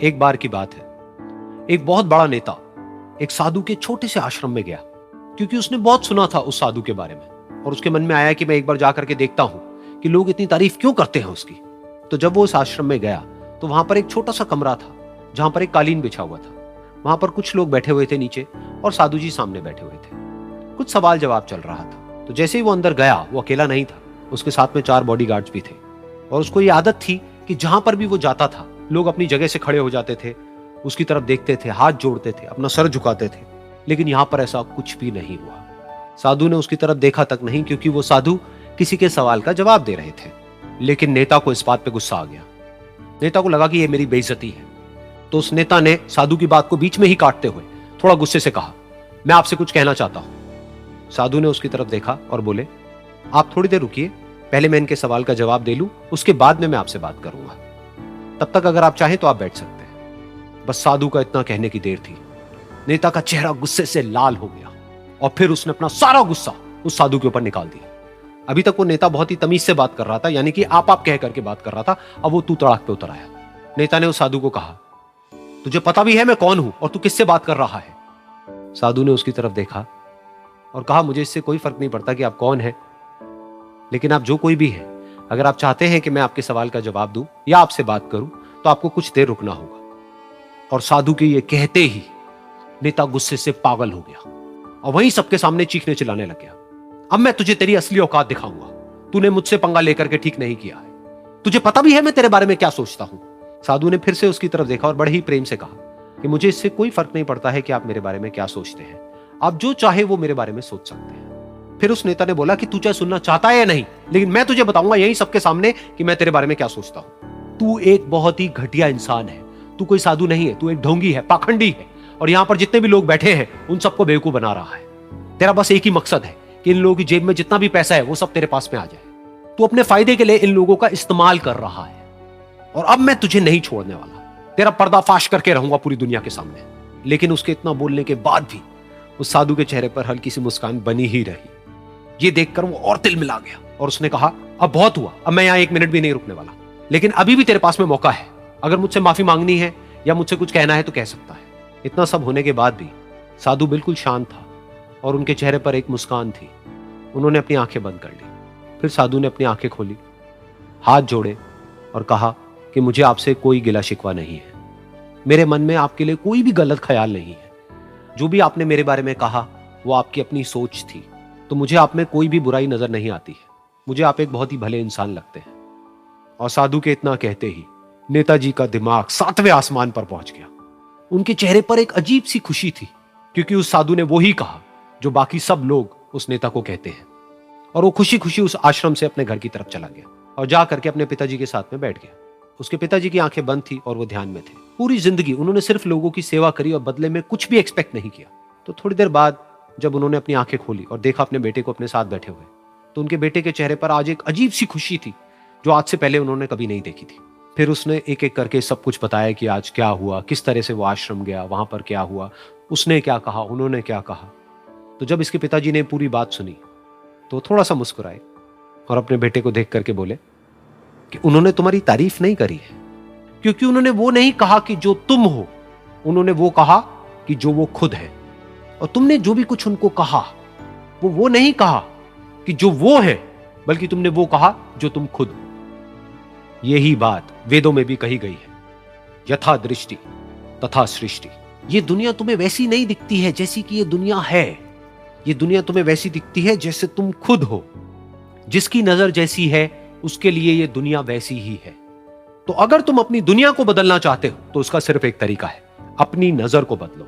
एक बार की बात है, एक बहुत बड़ा नेता एक साधु के छोटे से आश्रम में गया, क्योंकि उसने बहुत सुना था उस साधु के बारे में, और उसके मन में आया कि मैं एक बार जाकर के देखता हूं कि लोग इतनी तारीफ क्यों करते हैं उसकी। तो जब वो उस आश्रम में गया तो वहां पर एक छोटा सा कमरा था जहां पर एक कालीन बिछा हुआ था। वहां पर कुछ लोग बैठे हुए थे नीचे और साधु जी सामने बैठे हुए थे। कुछ सवाल जवाब चल रहा था। तो जैसे ही वो अंदर गया, वो अकेला नहीं था, उसके साथ में 4 बॉडीगार्ड्स भी थे, और उसको ये आदत थी कि जहां पर भी वो जाता था लोग अपनी जगह से खड़े हो जाते थे, उसकी तरफ देखते थे, हाथ जोड़ते थे, अपना सर झुकाते थे। लेकिन यहां पर ऐसा कुछ भी नहीं हुआ। साधु ने उसकी तरफ देखा तक नहीं, क्योंकि वो साधु किसी के सवाल का जवाब दे रहे थे। लेकिन नेता को इस बात पे गुस्सा आ गया। नेता को लगा कि ये मेरी बेइज्जती है। तो उस नेता ने साधु की बात को बीच में ही काटते हुए थोड़ा गुस्से से कहा, मैं आपसे कुछ कहना चाहता हूं। साधु ने उसकी तरफ देखा और बोले, आप थोड़ी देर रुकिए, पहले मैं इनके सवाल का जवाब दे लूं, उसके बाद में मैं आपसे बात करूंगा। तब तक अगर आप चाहें तो आप बैठ सकते हैं। बस साधु का इतना कहने की देर थी। नेता का चेहरा गुस्से से लाल हो गया और फिर उसने अपना सारा गुस्सा उस साधु के ऊपर निकाल दिया। अभी तक वो नेता बहुत ही तमीज से बात कर रहा था, यानी कि आप कह करके बात कर रहा था। अब वो तू तड़ाक पे उतर आया। नेता ने उस साधु को कहा, तुझे पता भी है मैं कौन हूं और तू किससे बात कर रहा है? साधु ने उसकी तरफ देखा और कहा, मुझे इससे कोई फर्क नहीं पड़ता कि आप कौन हैं, लेकिन आप जो कोई भी हैं, अगर आप चाहते हैं कि मैं आपके सवाल का जवाब दूं या आपसे बात करूं तो आपको कुछ देर रुकना होगा। और साधु के ये कहते ही नेता गुस्से से पागल हो गया और वहीं सबके सामने चीखने चिल्लाने लग गया, अब मैं तुझे तेरी असली औकात दिखाऊंगा। तूने मुझसे पंगा लेकर के ठीक नहीं किया है। तुझे पता भी है मैं तेरे बारे में क्या सोचता हूं। साधु ने फिर से उसकी तरफ देखा और बड़े ही प्रेम से कहा कि मुझे इससे कोई फर्क नहीं पड़ता है कि आप मेरे बारे में क्या सोचते हैं। आप जो चाहे वो मेरे बारे में सोच सकते हैं। फिर उस नेता ने बोला कि तू चाहे सुनना चाहता है या नहीं, लेकिन मैं तुझे बताऊंगा यही सबके सामने कि मैं तेरे बारे में क्या सोचता हूं। तू एक बहुत ही घटिया इंसान है। तू कोई साधु नहीं है, तू एक ढोंगी है, पाखंडी है, और यहां पर जितने भी लोग बैठे हैं उन सबको बेवकूफ बना रहा है। तेरा बस एक ही मकसद है कि इन लोगों की जेब में जितना भी पैसा है वो सब तेरे पास में आ जाए। तू अपने फायदे के लिए इन लोगों का इस्तेमाल कर रहा है, और अब मैं तुझे नहीं छोड़ने वाला। तेरा पर्दाफाश करके रहूंगा पूरी दुनिया के सामने। लेकिन उसके इतना बोलने के बाद भी उस साधु के चेहरे पर हल्की सी मुस्कान बनी ही रही। ये देखकर वो और तिल मिला गया और उसने कहा, अब बहुत हुआ, अब मैं यहां 1 मिनट भी नहीं रुकने वाला। लेकिन अभी भी तेरे पास में मौका है। अगर मुझसे माफी मांगनी है या मुझसे कुछ कहना है तो कह सकता है। इतना सब होने के बाद भी साधु बिल्कुल शांत था और उनके चेहरे पर एक मुस्कान थी। उन्होंने अपनी आंखें बंद कर ली। फिर साधु ने अपनी आंखें खोली, हाथ जोड़े और कहा कि मुझे आपसे कोई गिला शिकवा नहीं है। मेरे मन में आपके लिए कोई भी गलत ख्याल नहीं है। जो भी आपने मेरे बारे में कहा वो आपकी अपनी सोच थी, तो मुझे आप में कोई भी बुराई नजर नहीं आती है। मुझे आप एक बहुत ही भले इंसान लगते हैं। और साधु के इतना कहते ही नेताजी का दिमाग 7वें आसमान पर पहुंच गया। उनके चेहरे पर एक अजीब सी खुशी थी, क्योंकि उस साधु ने वो ही कहा जो बाकी सब लोग उस नेता को कहते हैं। और वो खुशी खुशी उस आश्रम से अपने घर की तरफ चला गया और जा करके अपने पिताजी के साथ में बैठ गया। उसके पिताजी की आंखें बंद थी और वो ध्यान में थे। पूरी जिंदगी उन्होंने सिर्फ लोगों की सेवा करी और बदले में कुछ भी एक्सपेक्ट नहीं किया। तो थोड़ी देर बाद जब उन्होंने अपनी आंखें खोली और देखा अपने बेटे को अपने साथ बैठे हुए, तो उनके बेटे के चेहरे पर आज एक अजीब सी खुशी थी जो आज से पहले उन्होंने कभी नहीं देखी थी। फिर उसने एक एक करके सब कुछ बताया कि आज क्या हुआ, किस तरह से वो आश्रम गया, वहां पर क्या हुआ, उसने क्या कहा, उन्होंने क्या कहा। तो जब इसके पिताजी ने पूरी बात सुनी तो थोड़ा सा मुस्कुराए और अपने बेटे को देख करके बोले कि उन्होंने तुम्हारी तारीफ नहीं करी है, क्योंकि उन्होंने वो नहीं कहा कि जो तुम हो, उन्होंने वो कहा कि जो वो खुद है। और तुमने जो भी कुछ उनको कहा वो नहीं कहा कि जो वो है, बल्कि तुमने वो कहा जो तुम खुद हो। यही बात वेदों में भी कही गई है, यथा दृष्टि तथा सृष्टि। ये दुनिया तुम्हें वैसी नहीं दिखती है जैसी कि ये दुनिया है। ये दुनिया तुम्हें वैसी दिखती है जैसे तुम खुद हो। जिसकी नजर जैसी है उसके लिए ये दुनिया वैसी ही है। तो अगर तुम अपनी दुनिया को बदलना चाहते हो तो उसका सिर्फ एक तरीका है, अपनी नजर को बदलो।